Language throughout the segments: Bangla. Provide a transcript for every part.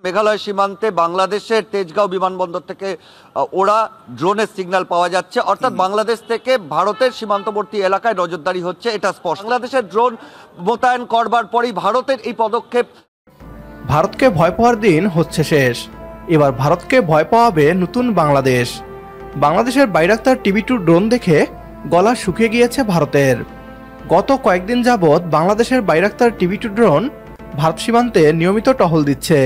মেঘালয় সীমান্তে বাংলাদেশের তেজগাঁও বিমানবন্দর থেকে ওরা ড্রোনের সিগন্যাল পাওয়া যাচ্ছে, অর্থাৎ বাংলাদেশ থেকে ভারতের সীমান্তবর্তী এলাকায় নজরদারি হচ্ছে, এটা স্পষ্ট। বাংলাদেশের ড্রোন মোতায়েন করবার পরই ভারতের এই পদক্ষেপ। ভারতকে ভয় পাওয়ার দিন হচ্ছে শেষ। এবার ভারতকে ভয় পাওয়াবে নতুন বাংলাদেশ। বাংলাদেশের বাইরাক্তার টিভি-2 ড্রোন দেখে গলা শুকিয়ে গিয়েছে ভারতের। গত কয়েকদিন যাবৎ বাংলাদেশের বাইরাক্তার টিভি-2 ড্রোন ভারত সীমান্তে নিয়মিত টহল দিচ্ছে।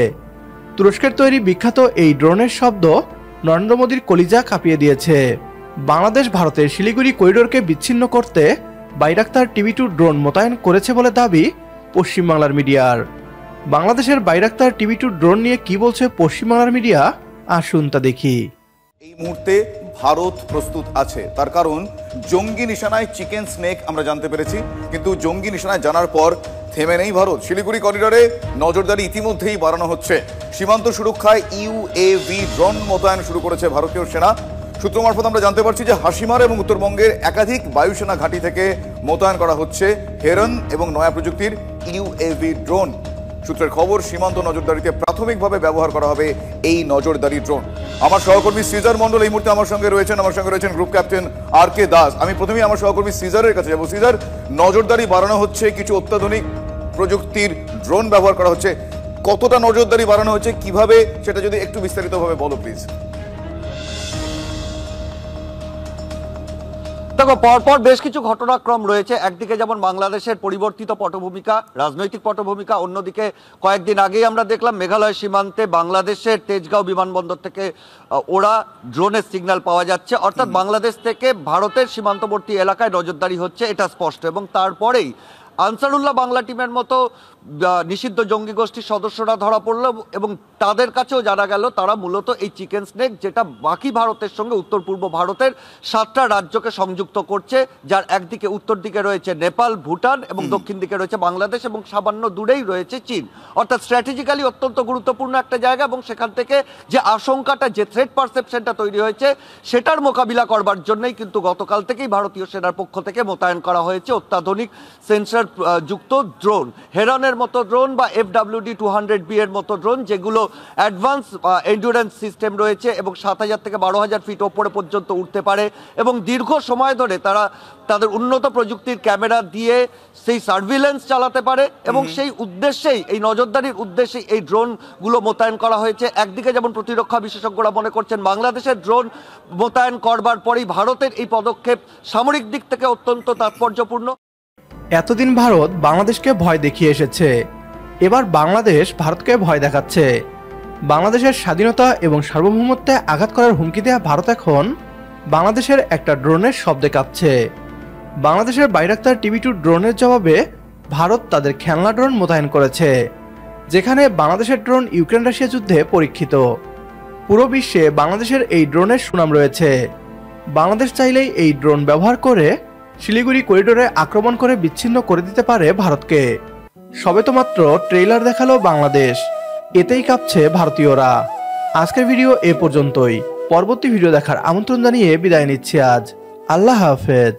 তুরস্কের তৈরি বিখ্যাত এই ড্রোনের শব্দ নরেন্দ্র মোদীর কলিজা কাঁপিয়ে দিয়েছে। বাংলাদেশ ভারতের শিলিগুড়ি করিডোরকে বিচ্ছিন্ন করতে বাইরাক্তার টিভি-2 ড্রোন মোতায়েন করেছে বলে দাবি পশ্চিমবাংলার মিডিয়ার। বাংলাদেশের বাইরাক্তার টিভি-2 ড্রোন নিয়ে কি বলছে পশ্চিমবাংলার মিডিয়া, আসুন তা দেখি। এই মুহূর্তে ভারত প্রস্তুত আছে, তার কারণ জঙ্গি নিশানায় চিকেন স্নেক আমরা জানতে পেরেছি, কিন্তু জঙ্গি নিশানায় জানার পর থেমে নেই ভারত। শিলিগুড়ি করিডোরে নজরদারি ইতিমধ্যেই বাড়ানো হচ্ছে। সীমান্ত সুরক্ষায় ইউএভি ড্রোন মোতায়েন শুরু করেছে ভারতীয় সেনা। সূত্র মারফত আমরা জানতে পারছি যে হাসিমার এবং উত্তরবঙ্গের একাধিক বায়ুসেনা ঘাঁটি থেকে মোতায়েন করা হচ্ছে হেরন এবং নয়া প্রযুক্তির ইউএভি ড্রোন। সূত্রের খবর, সীমান্ত নজরদারিতে প্রাথমিকভাবে ব্যবহার করা হবে এই নজরদারি ড্রোন। আমার সহকর্মী সিজার মন্ডল এই মুহূর্তে আমার সঙ্গে রয়েছেন গ্রুপ ক্যাপ্টেন আর কে দাস। আমি প্রথমেই আমার সহকর্মী সিজারের কাছে যাবো। সিজার, নজরদারি বাড়ানো হচ্ছে, কিছু অত্যাধুনিক প্রযুক্তির ড্রোন ব্যবহার করা হচ্ছে, কতটা নজরদারি বাড়ানো হচ্ছে, কিভাবে, সেটা যদি একটু বিস্তারিতভাবে বলো প্লিজ। দেখো, পরপর বেশ কিছু ঘটনাক্রম রয়েছে। একদিকে যেমন বাংলাদেশের পরিবর্তিত পটভূমিকা, রাজনৈতিক পটভূমিকা, অন্যদিকে কয়েকদিন আগেই আমরা দেখলাম মেঘালয় সীমান্তে বাংলাদেশের তেজগাঁও বিমানবন্দর থেকে ওরা ড্রোনের সিগন্যাল পাওয়া যাচ্ছে, অর্থাৎ বাংলাদেশ থেকে ভারতের সীমান্তবর্তী এলাকায় নজরদারি হচ্ছে, এটা স্পষ্ট। এবং তারপরেই আনসারুল্লাহ বাংলা টিমের মতো নিষিদ্ধ জঙ্গি গোষ্ঠীর সদস্যরা ধরা পড়লো এবং তাদের কাছেও জানা গেল তারা মূলত এই চিকেন স্নেক, যেটা বাকি ভারতের সঙ্গে উত্তর পূর্ব ভারতের 7টা রাজ্যকে সংযুক্ত করছে, যার একদিকে উত্তর দিকে রয়েছে নেপাল, ভুটান এবং দক্ষিণ দিকে রয়েছে বাংলাদেশ এবং সামান্য দূরেই রয়েছে চীন, অর্থাৎ স্ট্র্যাটেজিক্যালি অত্যন্ত গুরুত্বপূর্ণ একটা জায়গা। এবং সেখান থেকে যে আশঙ্কাটা, যে থ্রেট পারসেপশনটা তৈরি হয়েছে, সেটার মোকাবিলা করবার জন্যই কিন্তু গতকাল থেকেই ভারতীয় সেনার পক্ষ থেকে মোতায়েন করা হয়েছে অত্যাধুনিক সেন্সর যুক্ত ড্রোন, হেরনের মতো ড্রোন বা FWD-200B এর মতো ড্রোন, যেগুলো অ্যাডভান্স এন্ডুরেন্স সিস্টেম রয়েছে এবং 7,000 থেকে 12,000 ফিট ওপরে পর্যন্ত উঠতে পারে এবং দীর্ঘ সময় ধরে তারা তাদের উন্নত প্রযুক্তির ক্যামেরা দিয়ে সেই সার্ভিলেন্স চালাতে পারে এবং সেই উদ্দেশ্যেই, এই নজরদারির উদ্দেশ্যেই এই ড্রোনগুলো মোতায়েন করা হয়েছে। একদিকে যেমন প্রতিরক্ষা বিশেষজ্ঞরা মনে করছেন বাংলাদেশের ড্রোন মোতায়েন করবার পরেই ভারতের এই পদক্ষেপ সামরিক দিক থেকে অত্যন্ত তাৎপর্যপূর্ণ। এতদিন ভারত বাংলাদেশকে ভয় দেখিয়ে এসেছে, এবার বাংলাদেশ ভারতকে ভয় দেখাচ্ছে। বাংলাদেশের স্বাধীনতা এবং সার্বভৌমত্বে আঘাত করার হুমকি দেয়া ভারত এখন বাংলাদেশের একটা ড্রোনের শব্দে কাঁপছে। বাংলাদেশের বাইরাক্তার টিভি-2 ড্রোনের জবাবে ভারত তাদের খেলনা ড্রোন মোতায়েন করেছে, যেখানে বাংলাদেশের ড্রোন ইউক্রেন রাশিয়া যুদ্ধে পরীক্ষিত। পুরো বিশ্বে বাংলাদেশের এই ড্রোনের সুনাম রয়েছে। বাংলাদেশ চাইলেই এই ড্রোন ব্যবহার করে শিলিগুড়ি করিডোরে আক্রমণ করে বিচ্ছিন্ন করে দিতে পারে ভারতকে। সবে তো মাত্র ট্রেইলার দেখালো বাংলাদেশ, এতেই কাঁপছে ভারতীয়রা। আজকের ভিডিও এ পর্যন্তই। পরবর্তী ভিডিও দেখার আমন্ত্রণ জানিয়ে বিদায় নিচ্ছি আজ। আল্লাহ হাফেজ।